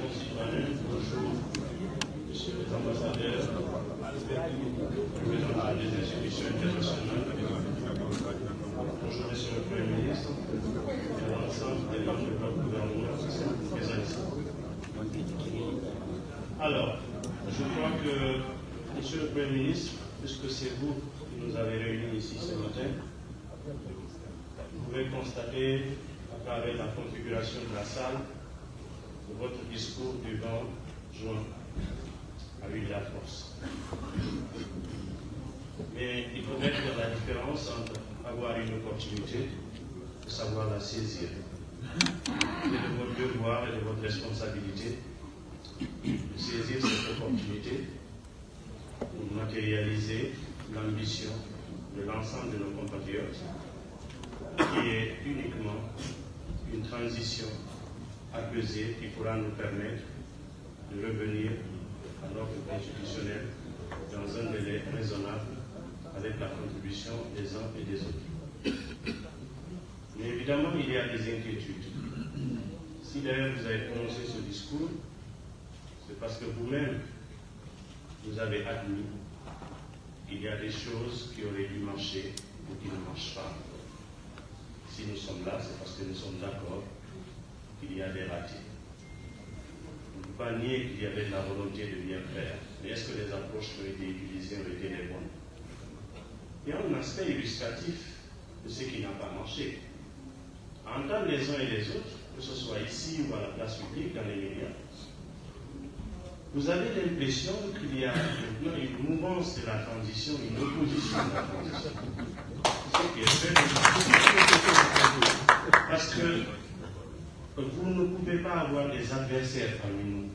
concitoyens, bonjour, messieurs les ambassadeurs, représentants des institutions internationales, bonjour, monsieur le Premier ministre, et l'ensemble des membres de notre gouvernement qui sont présents ici. Alors, je crois que, monsieur le Premier ministre, puisque c'est vous qui nous avez réunis ici ce matin, vous pouvez constater, à travers la configuration de la salle, que votre discours du 20 juin a eu de la force. Mais il faudrait faire la différence entre avoir une opportunité et savoir la saisir. C'est de votre devoir et de votre responsabilité de saisir cette opportunité pour matérialiser l'ambition de l'ensemble de nos compatriotes, qui est uniquement une transition apaisée qui pourra nous permettre de revenir à l'ordre constitutionnel dans un délai raisonnable avec la contribution des uns et des autres. Mais évidemment, il y a des inquiétudes. Si d'ailleurs vous avez prononcé ce discours, c'est parce que vous-même, vous avez admis qu'il y a des choses qui auraient dû marcher ou qui ne marchent pas. Si nous sommes là, c'est parce que nous sommes d'accord qu'il y a des ratés. On ne peut pas nier qu'il y avait de la volonté de bien faire, mais est-ce que les approches qui ont été utilisées ont été les bonnes? Il y a un aspect illustratif de ce qui n'a pas marché. À entendre les uns et les autres, que ce soit ici ou à la place publique, dans les médias, vous avez l'impression qu'il y a maintenant une mouvance de la transition, une opposition de la transition. Ce qui est très difficile. Parce que vous ne pouvez pas avoir des adversaires parmi nous.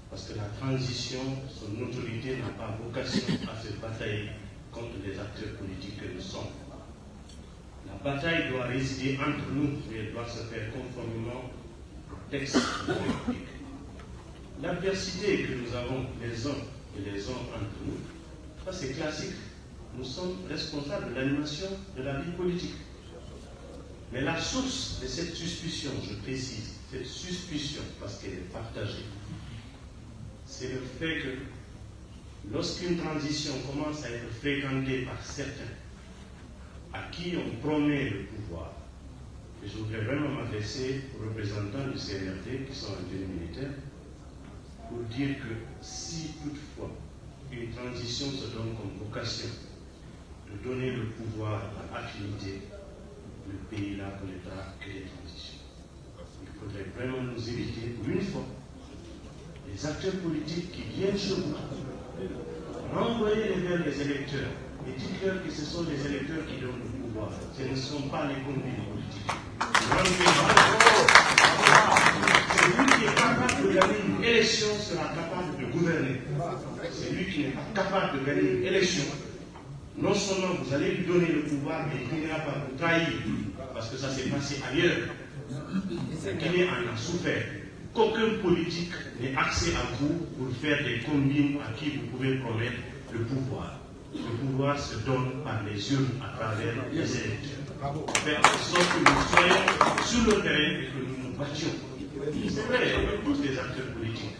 Parce que la transition, son autorité n'a pas vocation à se batailler contre les acteurs politiques que nous sommes. La bataille doit résider entre nous et elle doit se faire conformément au texte de la République. L'adversité que nous avons les uns et les uns entre nous, ça c'est classique. Nous sommes responsables de l'animation de la vie politique. Mais la source de cette suspicion, je précise, cette suspicion, parce qu'elle est partagée, c'est le fait que lorsqu'une transition commence à être fréquentée par certains à qui on promet le pouvoir, et je voudrais vraiment m'adresser aux représentants du CNRD qui sont en tenue militaire, pour dire que si toutefois une transition se donne comme vocation de donner le pouvoir à affinité, le pays là connaîtra que des transitions. Il faudrait vraiment nous éviter pour une fois les acteurs politiques qui viennent chez vous, renvoyez-les vers les électeurs et dites-leur que ce sont les électeurs qui donnent le pouvoir. Ce ne sont pas les combines politiques. Celui qui est capable de gagner une élection sera capable de gouverner. Celui qui n'est pas capable de gagner une élection, non seulement vous allez lui donner le pouvoir, mais il finira par vous trahir, parce que ça s'est passé ailleurs. La Guinée en a souffert. Qu'aucun politique n'ait accès à vous pour faire des combines à qui vous pouvez promettre le pouvoir. Le pouvoir se donne par les urnes à travers les électeurs. Faire en sorte que nous soyons sur le terrain et que nous nous battions. C'est vrai, on tous des acteurs politiques.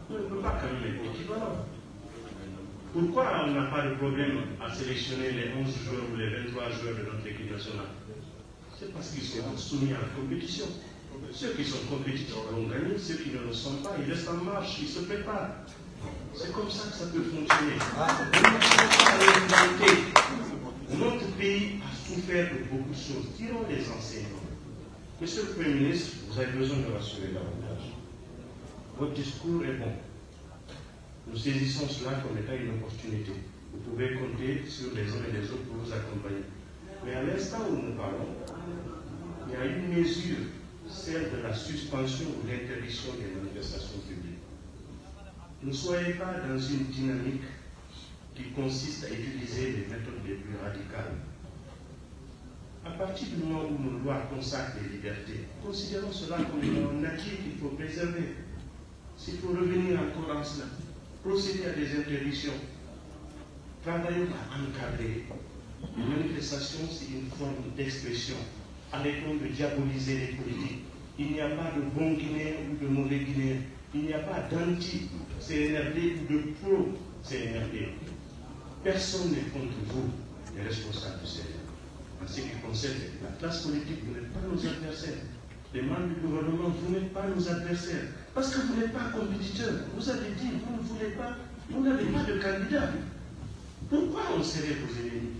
On ne peut pas quand même être équivalent. Pourquoi on n'a pas de problème à sélectionner les 11 joueurs ou les 23 joueurs de notre équipe nationale? C'est parce qu'ils sont soumis à la compétition. Ceux qui sont compétitifs vont gagner, ceux qui ne le sont pas, ils restent en marche, ils se préparent. C'est comme ça que ça peut fonctionner. Notre pays a souffert de beaucoup de choses. Tirons les enseignements. Monsieur le Premier ministre, vous avez besoin de rassurer davantage. Votre discours est bon. Nous saisissons cela comme étant une opportunité. Vous pouvez compter sur les uns et les autres pour vous accompagner. Mais à l'instant où nous parlons, il y a une mesure, celle de la suspension ou l'interdiction des manifestations publiques. Ne soyez pas dans une dynamique qui consiste à utiliser les méthodes les plus radicales. À partir du moment où nos lois consacrent les libertés, considérons cela comme un acquis qu'il faut préserver. S'il faut revenir encore en cela, procéder à des interdictions, travaillons à encadrer. Les manifestations, c'est une forme d'expression. Arrêtons de diaboliser les politiques. Il n'y a pas de bons Guinéens ou de mauvais Guinéens. Il n'y a pas d'anti-CNRD ou de pro-CNRD. Personne n'est contre vous, les responsables du CNRD. En ce qui concerne la classe politique, vous n'êtes pas nos adversaires. Les membres du gouvernement, vous n'êtes pas nos adversaires. Parce que vous n'êtes pas compétiteurs. Vous avez dit, vous ne voulez pas, vous n'avez pas de candidat. Pourquoi on serait vos ennemis?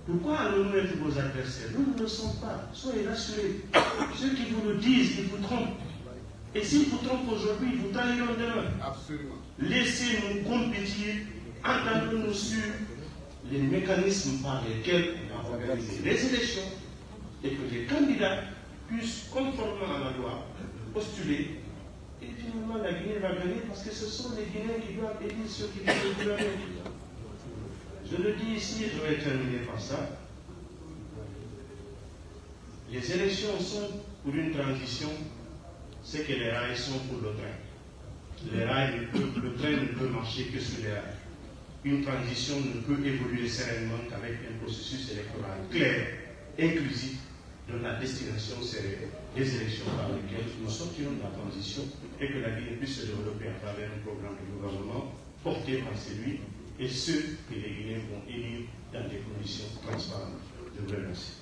Pourquoi allons-nous être vos adversaires? Nous ne le sommes pas. Soyez rassurés. Ceux qui vous le disent, ils vous trompent. Et s'ils vous trompent aujourd'hui, ils vous trahiront demain. Absolument. Laissez-nous compétir, entendons-nous sur les mécanismes par lesquels on va organiser les élections et que les candidats puissent, conformément à la loi, postuler. Et finalement, la Guinée va gagner parce que ce sont les Guinéens qui doivent élire ceux qui doivent gouverner. Je le dis ici et je vais terminer par ça. Les élections sont pour une transition, c'est que les rails sont pour le train. Les rails le train ne peut marcher que sur les rails. Une transition ne peut évoluer sereinement qu'avec un processus électoral clair, inclusif, dont la destination serait les élections par lesquelles nous sortirons de la transition et que la Guinée puisse se développer à travers un programme de gouvernement porté par celui et ceux que les Guinéens vont élire dans des conditions transparentes. Je vous remercie.